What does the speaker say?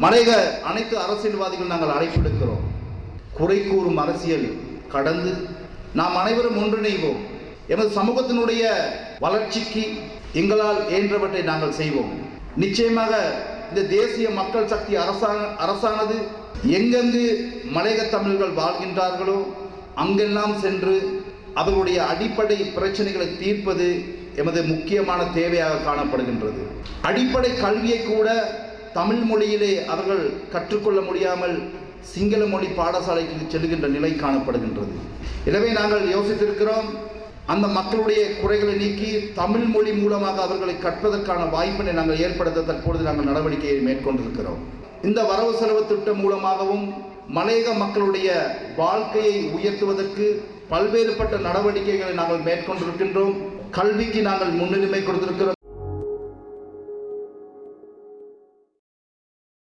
மலையக அனைத்து அரசியல்வாதிகள் நாங்கள் அழைப்பெடுக்கிறோம். குறை கூறும் அரசியல் கடந்து நாம் அனைவரும் ஒன்றிணைவோம். எமது சமூகத்தினுடைய வளர்ச்சிக்கு எங்களால் இயன்றவற்றை நாங்கள் செய்வோம். நிச்சயமாக இந்த தேசிய மக்கள் சக்தி அரசானது எங்கெங்கு மலையக தமிழர்கள் வாழ்கின்றார்களோ அங்கெல்லாம் சென்று அவர்களுடைய அடிப்படை பிரச்சனைகளை தீர்ப்பது எமது முக்கியமான தேவையாக காணப்படுகின்றது. அடிப்படை கல்வியை கூட தமிழ் மொழியிலே அவர்கள் கற்றுக்கொள்ள முடியாமல் சிங்கள மொழி பாடசாலைக்கு செல்கின்ற நிலை காணப்படுகின்றது. எனவே நாங்கள் யோசித்திருக்கிறோம், அந்த மக்களுடைய குறைகளை நீக்கி தமிழ் மொழி மூலமாக அவர்களை கற்பதற்கான வாய்ப்பினை நாங்கள் ஏற்படுத்த தற்பொழுது நாங்கள் நடவடிக்கையை மேற்கொண்டிருக்கிறோம். இந்த வரவு செலவு திட்டம் மூலமாகவும் மலையக மக்களுடைய வாழ்க்கையை உயர்த்துவதற்கு பல்வேறுபட்ட நடவடிக்கைகளை நாங்கள் மேற்கொண்டிருக்கின்றோம். கல்விக்கு நாங்கள் முன்னுரிமை கொடுத்திருக்கிறோம்.